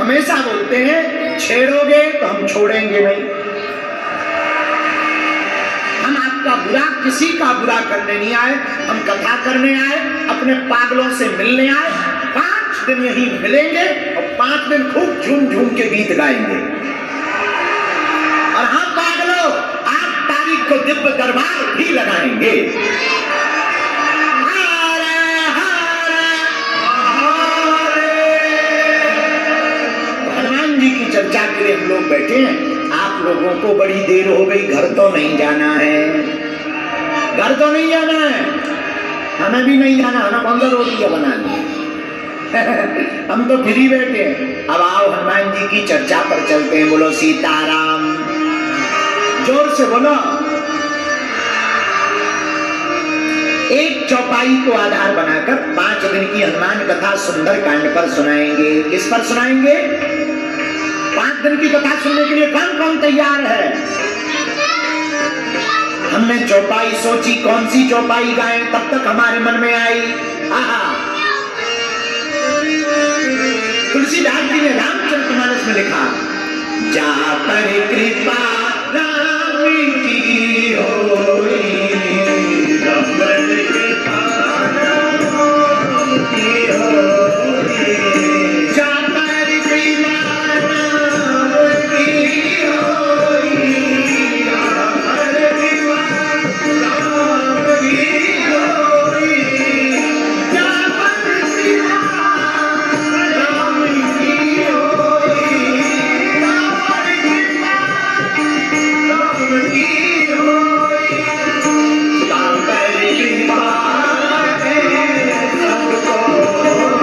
हमेशा बोलते हैं छेड़ोगे तो हम छोड़ेंगे नहीं। हम आपका बुरा, किसी का बुरा करने नहीं आए, हम कथा करने आए, अपने पागलों से मिलने आए। 5 दिन यहीं मिलेंगे और 5 दिन खूब झूम झूम के गीत गाएंगे। और हाँ पागलों, 8 तारीख को दिव्य दरबार भी लगाएंगे। हनुमान जी की चर्चा के लिए हम लोग बैठे हैं। आप लोगों को बड़ी देर हो गई, घर तो नहीं जाना है, घर तो नहीं जाना है, हमें भी नहीं जाना, हमें कौन सा रोटियां बनानी है। हम तो फ्री बैठे हैं। अब आओ हनुमान जी की चर्चा पर चलते हैं। बोलो सीताराम, जोर से बोलो। एक चौपाई को आधार बनाकर 5 दिन की हनुमान कथा सुंदर कांड पर सुनाएंगे। किस पर सुनाएंगे? 5 दिन की कथा सुनने के लिए कौन कौन तैयार है? हमने चौपाई सोची, कौन सी चौपाई गाएं, तब तक हमारे मन में आई, आहा, तुलसीदास जी ने रामचरितमानस में लिखा, जा पर कृपा राम की होई, जा पर कृपा राम की होई, जा पर कृपा राम की होई, जा पर कृपा राम की होई, जा पर कृपा राम की होई, जा पर कृपा राम की होई, जा पर कृपा है सबको होई,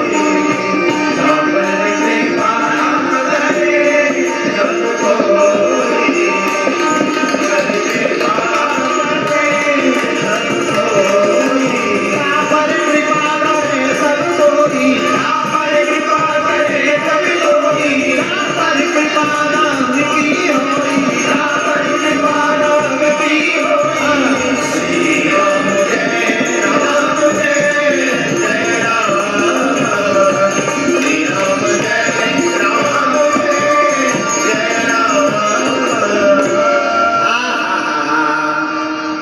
जा पर कृपा है सबको होई, जा पर कृपा है सबको होई, जा पर कृपा है सबको होई, जा पर कृपा है सबको होई, जा पर कृपा राम की होई, जा पर कृपा राम की होई। श्री राम जय राम जय जय राम, श्री राम जय राम जय राम।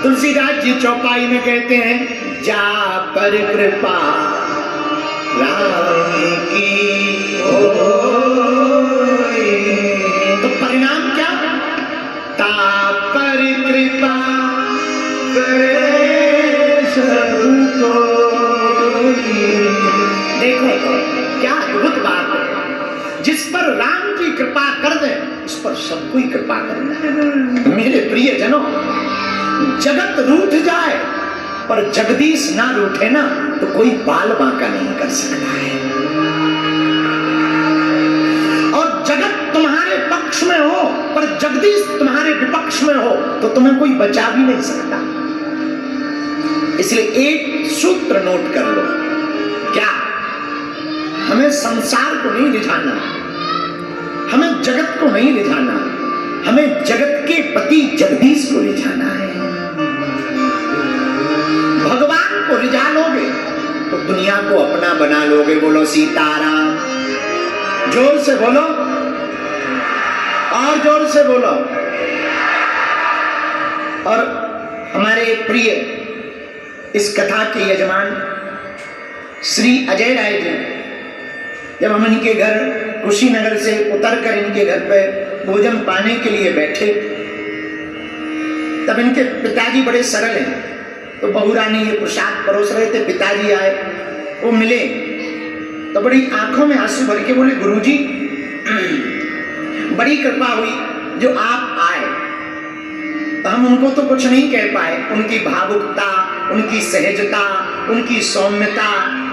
तुलसीदास जी चौपाई में कहते हैं, जा पर कृपा राम की होई। तो परिणाम क्या? ता पर कृपा करे सबको। देखो तो क्या अद्भुत बात है, जिस पर राम की कृपा कर दे उस पर सबको ही कृपा करना है। मेरे प्रिय जनों, जगत रूठ जाए पर जगदीश ना रूठे ना, तो कोई बाल बांका नहीं कर सकता है। और जगत तुम्हारे पक्ष में हो पर जगदीश तुम्हारे विपक्ष में हो तो तुम्हें कोई बचा भी नहीं सकता। इसलिए एक सूत्र नोट कर लो, क्या? हमें संसार को नहीं रिझाना, हमें जगत को नहीं रिझाना, हमें जगत के पति जगदीश को रिझाना है। भगवान को रिझा लोगे तो दुनिया को अपना बना लोगे। बोलो सीताराम, जोर से बोलो और जोर से बोलो। और हमारे प्रिय इस कथा के यजमान श्री अजय राय जी, जब हम इनके घर कुशीनगर से उतरकर इनके घर पे भोजन पाने के लिए बैठे, तब इनके पिताजी बड़े सरल हैं, तो बहू रानी ये प्रसाद परोस रहे थे। पिताजी आए, वो मिले तो बड़ी आंखों में आंसू भर के बोले, गुरुजी बड़ी कृपा हुई जो आप आए। तो हम उनको तो कुछ नहीं कह पाए, उनकी भावुकता, उनकी सहजता, उनकी सौम्यता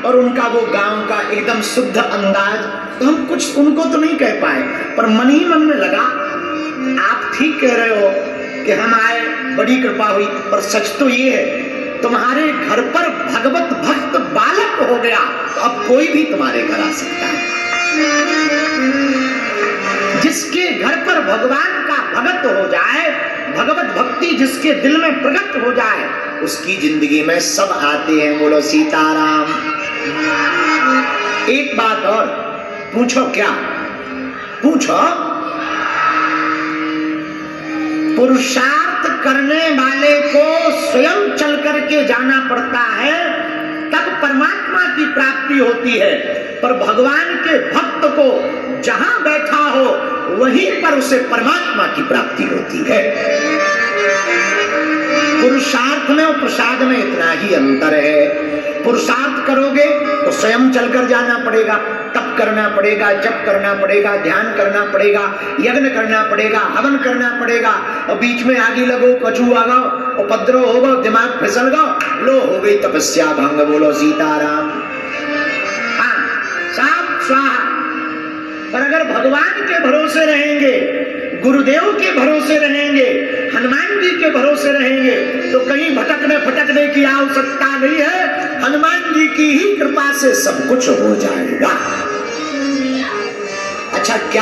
और उनका वो गांव का एकदम शुद्ध अंदाज, तो हम कुछ उनको तो नहीं कह पाए। पर मन ही मन में लगा, आप ठीक कह रहे हो कि हम आए, बड़ी कृपा हुई, पर सच तो ये है तुम्हारे घर पर भगवत भक्त बालक हो गया तो अब कोई भी तुम्हारे घर आ सकता है। जिसके घर पर भगवान का भगत हो जाए, भगवत भक्ति जिसके दिल में प्रकट हो जाए, उसकी जिंदगी में सब आते हैं। बोलो सीताराम। एक बात और पूछो, क्या पूछो, पुरुषार्थ करने वाले को स्वयं चल करके जाना पड़ता है, तब परमात्मा की प्राप्ति होती है। पर भगवान के भक्त को जहां बैठा हो वहीं पर उसे परमात्मा की प्राप्ति होती है। पुरुषार्थ में और प्रसाद में इतना ही अंतर है। पुरुषार्थ करोगे तो स्वयं चलकर जाना पड़ेगा, तप करना पड़ेगा, जप करना पड़ेगा, ध्यान करना पड़ेगा, यज्ञ करना पड़ेगा, हवन करना पड़ेगा, और बीच में आगे लगो, कछू आ गो, उपद्रव होगा, दिमाग फिसल गो, लो हो गई तपस्या भंग, बोलो सीताराम। हाँ, साफ स्वाहा। पर अगर भगवान के भरोसे रहेंगे, गुरुदेव के भरोसे रहेंगे, हनुमान जी के भरोसे रहेंगे, तो कहीं भटकने फटकने की आवश्यकता नहीं है। हनुमान जी की ही कृपा से सब कुछ हो जाएगा। अच्छा, क्या